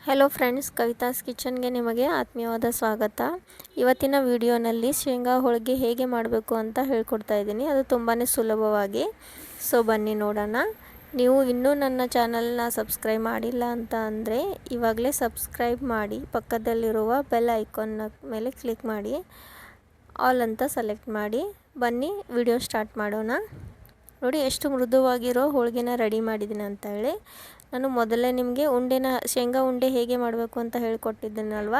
Hello friends, Kavitha's ಕಿಚನ್ಗೆ ನಿಮಗೆ ಆತ್ಮೀಯವಾದ ಸ್ವಾಗತ. ಇವತ್ತಿನ ವಿಡಿಯೋನಲ್ಲಿ ಶೇಂಗಾ ಹೋಳಿಗೆ ಹೇಗೆ ಮಾಡಬೇಕು ಅಂತ ಹೇಳ್ಕೊಡ್ತಾ ಇದ್ದೀನಿ. ಅದು ತುಂಬಾ ಸುಲಭವಾಗಿ. ಸೊ ಬನ್ನಿ ನೋಡೋಣ. ನೀವು ಇನ್ನೂ ನನ್ನ ಚಾನಲ್ನ ಸಬ್ಸ್ಕ್ರೈಬ್ ಮಾಡಿಲ್ಲ ಅಂತ ಅಂದರೆ ಇವಾಗಲೇ ಸಬ್ಸ್ಕ್ರೈಬ್ ಮಾಡಿ, ಪಕ್ಕದಲ್ಲಿರುವ ಬೆಲ್ ಐಕಾನ್ನ ಮೇಲೆ ಕ್ಲಿಕ್ ಮಾಡಿ, ಆಲ್ ಅಂತ ಸೆಲೆಕ್ಟ್ ಮಾಡಿ. ಬನ್ನಿ ವಿಡಿಯೋ ಸ್ಟಾರ್ಟ್ ಮಾಡೋಣ. ನೋಡಿ ಎಷ್ಟು ಮೃದುವಾಗಿರೋ ಹೋಳಿಗೆನ ರೆಡಿ ಮಾಡಿದ್ದೀನಿ ಅಂತ ಹೇಳಿ. ನಾನು ಮೊದಲೇ ನಿಮಗೆ ಶೇಂಗಾ ಉಂಡೆ ಹೇಗೆ ಮಾಡಬೇಕು ಅಂತ ಹೇಳ್ಕೊಟ್ಟಿದ್ದೀನಲ್ವ,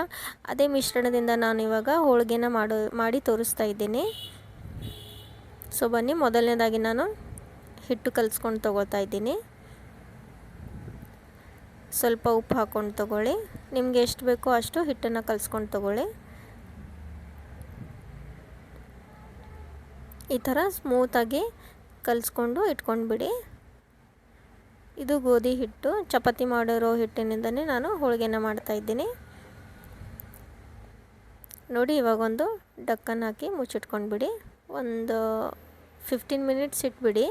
ಅದೇ ಮಿಶ್ರಣದಿಂದ ನಾನು ಇವಾಗ ಹೋಳಿಗೆನ ಮಾಡಿ ತೋರಿಸ್ತಾ ಇದ್ದೀನಿ. ಸೊ ಬನ್ನಿ, ಮೊದಲನೇದಾಗಿ ನಾನು ಹಿಟ್ಟು ಕಲಿಸ್ಕೊಂಡು ತೊಗೊಳ್ತಾ ಇದ್ದೀನಿ. ಸ್ವಲ್ಪ ಉಪ್ಪು ಹಾಕ್ಕೊಂಡು ತೊಗೊಳ್ಳಿ. ನಿಮಗೆ ಎಷ್ಟು ಬೇಕೋ ಅಷ್ಟು ಹಿಟ್ಟನ್ನು ಕಲಿಸ್ಕೊಂಡು ತೊಗೊಳ್ಳಿ. ಈ ಥರ ಸ್ಮೂತಾಗಿ ಕಲಿಸ್ಕೊಂಡು ಇಟ್ಕೊಂಡ್ಬಿಡಿ. ಇದು ಗೋಧಿ ಹಿಟ್ಟು, ಚಪಾತಿ ಮಾಡಿರೋ ಹಿಟ್ಟಿನಿಂದನೇ ನಾನು ಹೋಳಿಗೆನ ಮಾಡ್ತಾಯಿದ್ದೀನಿ. ನೋಡಿ, ಇವಾಗೊಂದು ಡಕ್ಕನ್ ಹಾಕಿ ಮುಚ್ಚಿಟ್ಕೊಂಡ್ಬಿಡಿ. ಒಂದು 15 ಮಿನಿಟ್ಸ್ ಇಟ್ಬಿಡಿ.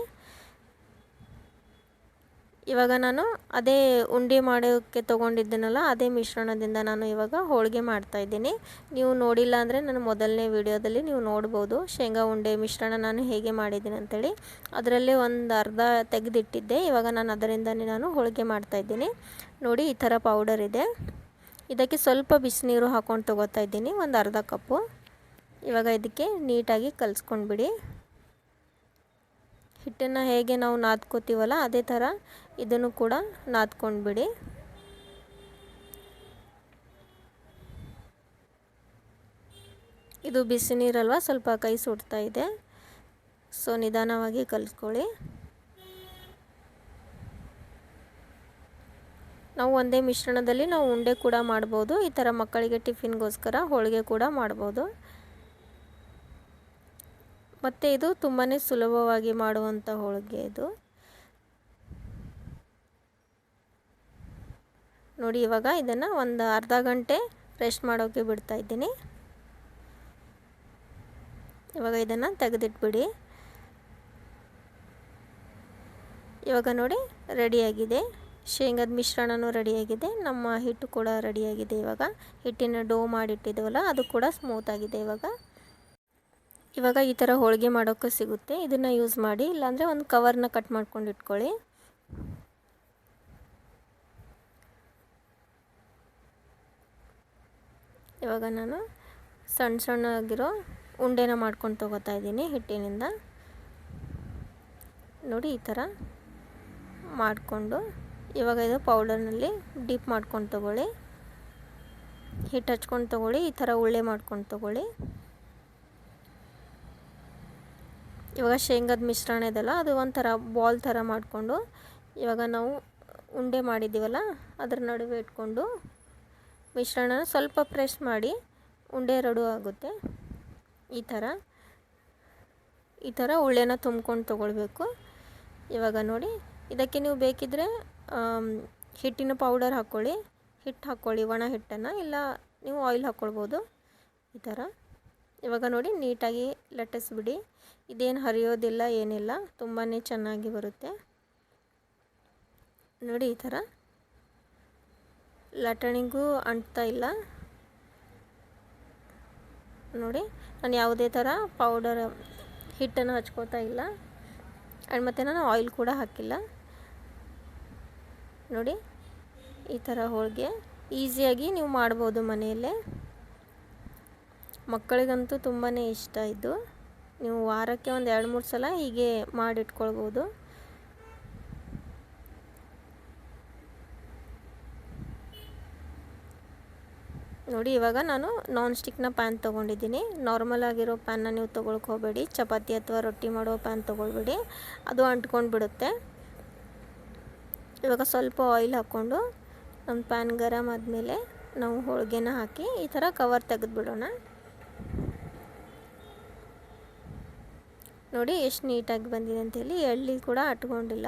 ಇವಾಗ ನಾನು ಅದೇ ಉಂಡೆ ಮಾಡೋಕ್ಕೆ ತೊಗೊಂಡಿದ್ದೀನಲ್ಲ, ಅದೇ ಮಿಶ್ರಣದಿಂದ ನಾನು ಇವಾಗ ಹೋಳಿಗೆ ಮಾಡ್ತಾಯಿದ್ದೀನಿ. ನೀವು ನೋಡಿಲ್ಲ ಅಂದರೆ ನಾನು ಮೊದಲನೇ ವಿಡಿಯೋದಲ್ಲಿ ನೀವು ನೋಡ್ಬೋದು ಶೇಂಗಾ ಉಂಡೆ ಮಿಶ್ರಣ ನಾನು ಹೇಗೆ ಮಾಡಿದ್ದೀನಿ ಅಂಥೇಳಿ. ಅದರಲ್ಲೇ ಒಂದು ಅರ್ಧ ತೆಗೆದಿಟ್ಟಿದ್ದೆ. ಇವಾಗ ನಾನು ಅದರಿಂದನೇ ನಾನು ಹೋಳಿಗೆ ಮಾಡ್ತಾಯಿದ್ದೀನಿ. ನೋಡಿ, ಈ ಥರ ಪೌಡರ್ ಇದೆ. ಇದಕ್ಕೆ ಸ್ವಲ್ಪ ಬಿಸಿನೀರು ಹಾಕ್ಕೊಂಡು ತೊಗೋತಾ ಇದ್ದೀನಿ, ಒಂದು ಅರ್ಧ ಕಪ್ಪು. ಇವಾಗ ಇದಕ್ಕೆ ನೀಟಾಗಿ ಕಲಿಸ್ಕೊಂಡ್ಬಿಡಿ. ಹಿಟ್ಟನ್ನು ಹೇಗೆ ನಾವು ನಾದ್ಕೋತೀವಲ್ಲ ಅದೇ ಥರ ಇದನ್ನು ಕೂಡ ನಾದ್ಕೊಂಡ್ಬಿಡಿ. ಇದು ಬಿಸಿ ನೀರಲ್ವ, ಸ್ವಲ್ಪ ಕೈ ಸುಡ್ತಾ ಇದೆ. ಸೊ ನಿಧಾನವಾಗಿ ಕಲಿಸ್ಕೊಳ್ಳಿ. ನಾವು ಒಂದೇ ಮಿಶ್ರಣದಲ್ಲಿ ನಾವು ಉಂಡೆ ಕೂಡ ಮಾಡ್ಬೋದು. ಈ ಥರ ಮಕ್ಕಳಿಗೆ ಟಿಫಿನ್ಗೋಸ್ಕರ ಹೋಳಿಗೆ ಕೂಡ ಮಾಡ್ಬೋದು. ಮತ್ತು ಇದು ತುಂಬಾ ಸುಲಭವಾಗಿ ಮಾಡುವಂಥ ಹೋಳಿಗೆ ಇದು. ನೋಡಿ, ಇವಾಗ ಇದನ್ನು ಒಂದು ಅರ್ಧ ಗಂಟೆ ರೆಸ್ಟ್ ಮಾಡೋಕ್ಕೆ ಬಿಡ್ತಾ ಇದ್ದೀನಿ. ಇವಾಗ ಇದನ್ನು ತೆಗೆದಿಟ್ಬಿಡಿ. ಇವಾಗ ನೋಡಿ, ರೆಡಿಯಾಗಿದೆ. ಶೇಂಗಾದ ಮಿಶ್ರಣನೂ ರೆಡಿಯಾಗಿದೆ, ನಮ್ಮ ಹಿಟ್ಟು ಕೂಡ ರೆಡಿಯಾಗಿದೆ. ಇವಾಗ ಹಿಟ್ಟಿನ ಡೋ ಮಾಡಿಟ್ಟಿದ್ದೀವಲ್ಲ ಅದು ಕೂಡ ಸ್ಮೂತಾಗಿದೆ. ಇವಾಗ ಈ ಥರ ಹೋಳಿಗೆ ಮಾಡೋಕ್ಕೆ ಸಿಗುತ್ತೆ. ಇದನ್ನು ಯೂಸ್ ಮಾಡಿ, ಇಲ್ಲಾಂದರೆ ಒಂದು ಕವರ್ನ ಕಟ್ ಮಾಡ್ಕೊಂಡು ಇಟ್ಕೊಳ್ಳಿ. ಇವಾಗ ನಾನು ಸಣ್ಣ ಸಣ್ಣಗಿರೋ ಉಂಡೆನ ಮಾಡ್ಕೊಂಡು ತೊಗೋತಾ ಇದ್ದೀನಿ ಹಿಟ್ಟಿನಿಂದ. ನೋಡಿ, ಈ ಥರ ಮಾಡಿಕೊಂಡು ಇವಾಗ ಇದು ಪೌಡರ್ನಲ್ಲಿ ಡೀಪ್ ಮಾಡ್ಕೊಂಡು ತೊಗೊಳ್ಳಿ. ಹಿಟ್ಟು ಹಚ್ಕೊಂಡು ತೊಗೊಳ್ಳಿ. ಈ ಥರ ಉಳ್ಳೆ ಮಾಡ್ಕೊಂಡು ತೊಗೊಳ್ಳಿ. ಇವಾಗ ಶೇಂಗಾದ ಮಿಶ್ರಣ ಇದೆಲ್ಲ, ಅದು ಒಂಥರ ಬಾಲ್ ಥರ ಮಾಡಿಕೊಂಡು ಇವಾಗ ನಾವು ಉಂಡೆ ಮಾಡಿದ್ದೀವಲ್ಲ ಅದರ ನಡುವೆ ಇಟ್ಕೊಂಡು ಮಿಶ್ರಣನ ಸ್ವಲ್ಪ ಪ್ರೆಸ್ ಮಾಡಿ ಉಂಡೆ ರೆಡಿ ಆಗುತ್ತೆ. ಈ ಥರ ಉಳ್ಳೆನ ತುಂಬ್ಕೊಂಡು ತೊಗೊಳ್ಬೇಕು. ಇವಾಗ ನೋಡಿ, ಇದಕ್ಕೆ ನೀವು ಬೇಕಿದ್ದರೆ ಹಿಟ್ಟಿನ ಪೌಡರ್ ಹಾಕ್ಕೊಳ್ಳಿ, ಒಣ ಹಿಟ್ಟನ್ನು, ಇಲ್ಲ ನೀವು ಆಯಿಲ್ ಹಾಕ್ಕೊಳ್ಬೋದು. ಈ ಥರ ಇವಾಗ ನೋಡಿ, ನೀಟಾಗಿ ಲಟ್ಟಿಸ್ಬಿಡಿ. ಇದೇನು ಹರಿಯೋದಿಲ್ಲ, ಏನಿಲ್ಲ, ತುಂಬಾ ಚೆನ್ನಾಗಿ ಬರುತ್ತೆ. ನೋಡಿ, ಈ ಥರ ಲಟಣಿಗೂ ಅಂಟ್ತಾ ಇಲ್ಲ. ನೋಡಿ, ನಾನು ಯಾವುದೇ ಥರ ಪೌಡರ್ ಹಿಟ್ಟನ್ನು ಹಚ್ಕೋತಾ ಇಲ್ಲ, ಮತ್ತು ನಾನು ಆಯಿಲ್ ಕೂಡ ಹಾಕಿಲ್ಲ. ನೋಡಿ, ಈ ಥರ ಹೋಳಿಗೆ ಈಸಿಯಾಗಿ ನೀವು ಮಾಡ್ಬೋದು ಮನೆಯಲ್ಲೇ. ಮಕ್ಕಳಿಗಂತೂ ತುಂಬಾ ಇಷ್ಟ ಇದು. ನೀವು ವಾರಕ್ಕೆ ಒಂದು 2-3 ಸಲ ಹೀಗೆ ಮಾಡಿಟ್ಕೊಳ್ಬೋದು. ನೋಡಿ, ಇವಾಗ ನಾನು ನಾನ್ ಸ್ಟಿಕ್ನ ಪ್ಯಾನ್ ತೊಗೊಂಡಿದ್ದೀನಿ. ನಾರ್ಮಲ್ ಆಗಿರೋ ಪ್ಯಾನ್ನ ನೀವು ತೊಗೊಳಕ್ಕೆ ಹೋಗಬೇಡಿ. ಚಪಾತಿ ಅಥವಾ ರೊಟ್ಟಿ ಮಾಡೋ ಪ್ಯಾನ್ ತೊಗೊಳ್ಬೇಡಿ, ಅದು ಅಂಟ್ಕೊಂಡು ಬಿಡುತ್ತೆ. ಇವಾಗ ಸ್ವಲ್ಪ ಆಯಿಲ್ ಹಾಕ್ಕೊಂಡು ನಮ್ಮ ಪ್ಯಾನ್ ಗರಮ್ ಆದಮೇಲೆ ನಾವು ಹೋಳಿಗೆನ ಹಾಕಿ ಈ ಥರ ಕವರ್ ತೆಗೆದುಬಿಡೋಣ. ನೋಡಿ, ಎಷ್ಟು ನೀಟಾಗಿ ಬಂದಿದೆ ಅಂತೇಳಿ. ಎಳ್ಳಿ ಕೂಡ ಅಟ್ಕೊಂಡಿಲ್ಲ.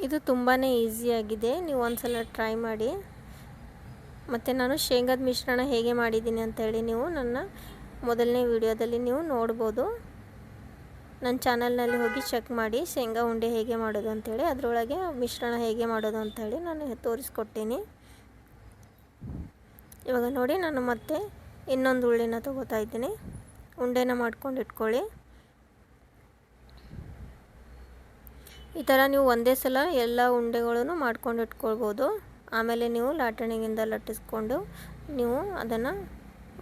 ಇದು ತುಂಬಾ ಈಸಿಯಾಗಿದೆ, ನೀವು ಒಂದ್ಸಲ ಟ್ರೈ ಮಾಡಿ. ಮತ್ತು ನಾನು ಶೇಂಗಾದ ಮಿಶ್ರಣ ಹೇಗೆ ಮಾಡಿದ್ದೀನಿ ಅಂತೇಳಿ ನೀವು ನನ್ನ ಮೊದಲನೇ ವಿಡಿಯೋದಲ್ಲಿ ನೀವು ನೋಡ್ಬೋದು. ನನ್ನ ಚಾನಲ್ನಲ್ಲಿ ಹೋಗಿ ಚೆಕ್ ಮಾಡಿ ಶೇಂಗಾ ಉಂಡೆ ಹೇಗೆ ಮಾಡೋದು ಅಂಥೇಳಿ, ಅದರೊಳಗೆ ಮಿಶ್ರಣ ಹೇಗೆ ಮಾಡೋದು ಅಂಥೇಳಿ ನಾನು ತೋರಿಸ್ಕೊಟ್ಟೀನಿ. ಇವಾಗ ನೋಡಿ ನಾನು ಮತ್ತೆ ಇನ್ನೊಂದು ಉಳ್ಳಿನ ತಗೋತಾ ಇದ್ದೀನಿ. ಉಂಡೆನ ಮಾಡ್ಕೊಂಡು ಇಟ್ಕೊಳ್ಳಿ. ಈ ಥರ ನೀವು ಒಂದೇ ಸಲ ಎಲ್ಲ ಉಂಡೆಗಳನ್ನು ಮಾಡ್ಕೊಂಡು ಇಟ್ಕೊಳ್ಬೋದು. ಆಮೇಲೆ ನೀವು ಲಾಟಣಿಗಿಂದ ಲಟ್ಟಿಸ್ಕೊಂಡು ನೀವು ಅದನ್ನು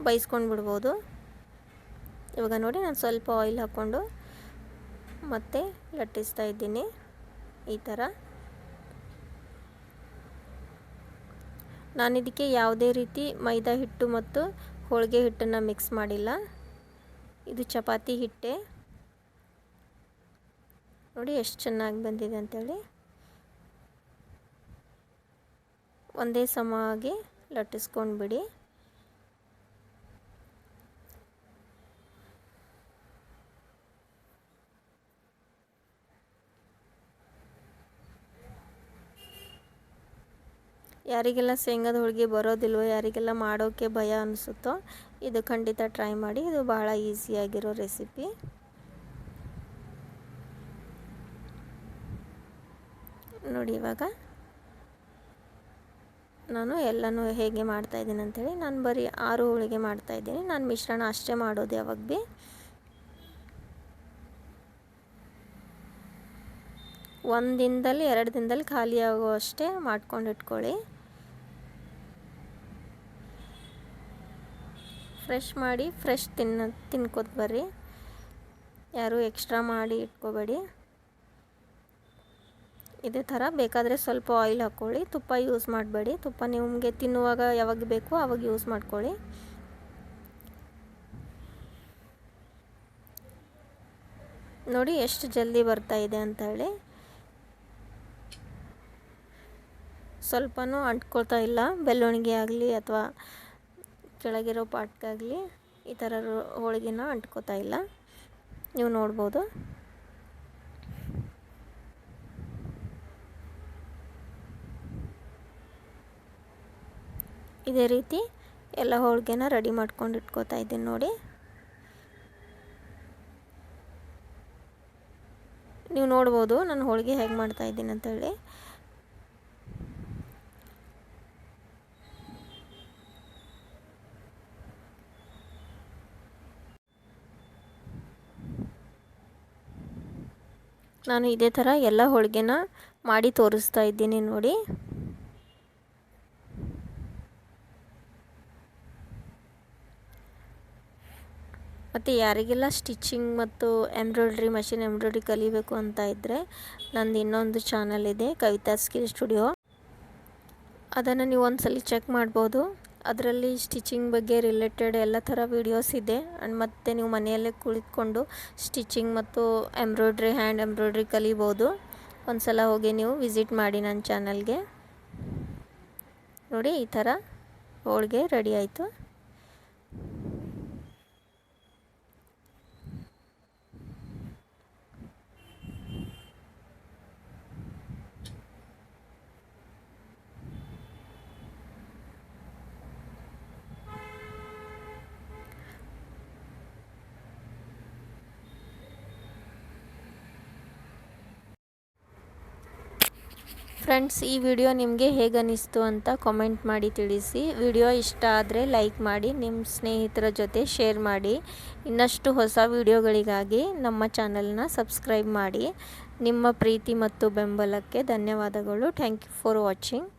ಬೇಯಿಸ್ಕೊಂಡು ಬಿಡ್ಬೋದು. ಇವಾಗ ನೋಡಿ ನಾನು ಸ್ವಲ್ಪ ಆಯಿಲ್ ಹಾಕ್ಕೊಂಡು ಮತ್ತೆ ಲಟ್ಟಿಸ್ತಾ ಇದ್ದೀನಿ ಈ ಥರ. ನಾನು ಇದಕ್ಕೆ ಯಾವುದೇ ರೀತಿ ಮೈದಾ ಹಿಟ್ಟು ಮತ್ತು ಹೋಳಿಗೆ ಹಿಟ್ಟನ್ನು ಮಿಕ್ಸ್ ಮಾಡಿಲ್ಲ. ಇದು ಚಪಾತಿ ಹಿಟ್ಟೆ. ನೋಡಿ ಎಷ್ಟು ಚೆನ್ನಾಗಿ ಬಂದಿದೆ ಅಂಥೇಳಿ. ಒಂದೇ ಸಮವಾಗಿ ಲಟ್ಟಿಸ್ಕೊಂಡು ಬಿಡಿ. ಯಾರಿಗೆಲ್ಲ ಶೇಂಗಾದ ಹೋಳಿಗೆ ಬರೋದಿಲ್ವೋ, ಯಾರಿಗೆಲ್ಲ ಮಾಡೋಕ್ಕೆ ಭಯ ಅನಿಸುತ್ತೋ, ಇದು ಖಂಡಿತ ಟ್ರೈ ಮಾಡಿ. ಇದು ಬಹಳ ಈಸಿಯಾಗಿರೋ ರೆಸಿಪಿ. ನೋಡಿ ಇವಾಗ ನಾನು ಎಲ್ಲನೂ ಹೇಗೆ ಮಾಡ್ತಾಯಿದ್ದೀನಿ ಅಂಥೇಳಿ. ನಾನು ಬರೀ 6 ಹೋಳಿಗೆ ಮಾಡ್ತಾಯಿದ್ದೀನಿ. ನಾನು ಮಿಶ್ರಣ ಅಷ್ಟೇ ಮಾಡೋದು ಯಾವಾಗ ಭೀ. ಒಂದು ದಿನದಲ್ಲಿ 2 ದಿನದಲ್ಲಿ ಖಾಲಿ ಆಗೋ ಅಷ್ಟೇ ಮಾಡ್ಕೊಂಡು ಇಟ್ಕೊಳ್ಳಿ. ಫ್ರೆಶ್ ಮಾಡಿ ಫ್ರೆಶ್ ತಿನ್ಕೋತ ಬರ್ರಿ. ಯಾರೂ ಎಕ್ಸ್ಟ್ರಾ ಮಾಡಿ ಇಟ್ಕೋಬೇಡಿ. ಇದೇ ಥರ ಬೇಕಾದರೆ ಸ್ವಲ್ಪ ಆಯಿಲ್ ಹಾಕ್ಕೊಳ್ಳಿ. ತುಪ್ಪ ಯೂಸ್ ಮಾಡಬೇಡಿ. ತುಪ್ಪ ನಿಮಗೆ ತಿನ್ನುವಾಗ ಯಾವಾಗ ಬೇಕೋ ಆವಾಗ ಯೂಸ್ ಮಾಡ್ಕೊಳ್ಳಿ. ನೋಡಿ ಎಷ್ಟು ಜಲ್ದಿ ಬರ್ತಾ ಇದೆ ಅಂಥೇಳಿ. ಸ್ವಲ್ಪನೂ ಅಂಟ್ಕೊಳ್ತಾ ಇಲ್ಲ. ಬೆಳ್ಳುಣಿಗೆ ಆಗಲಿ ಅಥವಾ ಕೆಳಗಿರೋ ಪಾಟ್ಗಾಗಲಿ ಈ ಥರ ಹೋಳಿಗೆನ ಅಂಟ್ಕೋತಾ ಇಲ್ಲ. ನೀವು ನೋಡ್ಬೋದು. ಇದೇ ರೀತಿ ಎಲ್ಲ ಹೋಳಿಗೆನ ರೆಡಿ ಮಾಡ್ಕೊಂಡು ಇಟ್ಕೋತಾ ಇದ್ದೀನಿ ನೋಡಿ. ನೀವು ನೋಡ್ಬೋದು ನಾನು ಹೋಳಿಗೆ ಹೇಗೆ ಮಾಡ್ತಾಯಿದ್ದೀನಿ ಅಂಥೇಳಿ. ನಾನು ಇದೇ ಥರ ಎಲ್ಲ ಹೋಳಿಗೆನ ಮಾಡಿ ತೋರಿಸ್ತಾ ಇದ್ದೀನಿ ನೋಡಿ. ಮತ್ತು ಯಾರಿಗೆಲ್ಲ ಸ್ಟಿಚಿಂಗ್ ಮತ್ತು ಮಷಿನ್ ಎಂಬ್ರಾಯ್ಡ್ರಿ ಕಲಿಬೇಕು ಅಂತ ಇದ್ದರೆ ನಂದು ಇನ್ನೊಂದು ಚಾನಲ್ ಇದೆ, ಕವಿತಾ ಸ್ಕಿಲ್ ಸ್ಟುಡಿಯೋ. ಅದನ್ನು ನೀವು ಒಂದ್ಸಲ ಚೆಕ್ ಮಾಡ್ಬೋದು. ಅದರಲ್ಲಿ ಸ್ಟಿಚಿಂಗ್ ಬಗ್ಗೆ ರಿಲೇಟೆಡ್ ಎಲ್ಲ ಥರ ವೀಡಿಯೋಸ್ ಇದೆ. ಆ್ಯಂಡ್ ಮತ್ತು ನೀವು ಮನೆಯಲ್ಲೇ ಕುಳಿತುಕೊಂಡು ಸ್ಟಿಚಿಂಗ್ ಮತ್ತು ಹ್ಯಾಂಡ್ ಎಂಬ್ರಾಯ್ಡ್ರಿ ಕಲಿಬೋದು. ಒಂದು ಸಲ ಹೋಗಿ ನೀವು ವಿಸಿಟ್ ಮಾಡಿ ನನ್ನ ಚಾನಲ್ಗೆ. ನೋಡಿ ಈ ಥರ ಹೋಳಿಗೆ ರೆಡಿ ಆಯಿತು. ಫ್ರೆಂಡ್ಸ್, ಈ ವಿಡಿಯೋ ನಿಮಗೆ ಹೇಗೆ ಅನ್ನಿಸ್ತು ಅಂತ ಕಾಮೆಂಟ್ ಮಾಡಿ ತಿಳಿಸಿ. ವಿಡಿಯೋ ಇಷ್ಟ ಆದರೆ ಲೈಕ್ ಮಾಡಿ, ನಿಮ್ಮ ಸ್ನೇಹಿತರ ಜೊತೆ ಶೇರ್ ಮಾಡಿ. ಇನ್ನಷ್ಟು ಹೊಸ ವಿಡಿಯೋಗಳಿಗಾಗಿ ನಮ್ಮ ಚಾನಲ್ನ ಸಬ್ಸ್ಕ್ರೈಬ್ ಮಾಡಿ. ನಿಮ್ಮ ಪ್ರೀತಿ ಮತ್ತು ಬೆಂಬಲಕ್ಕೆ ಧನ್ಯವಾದಗಳು. Thank you for watching.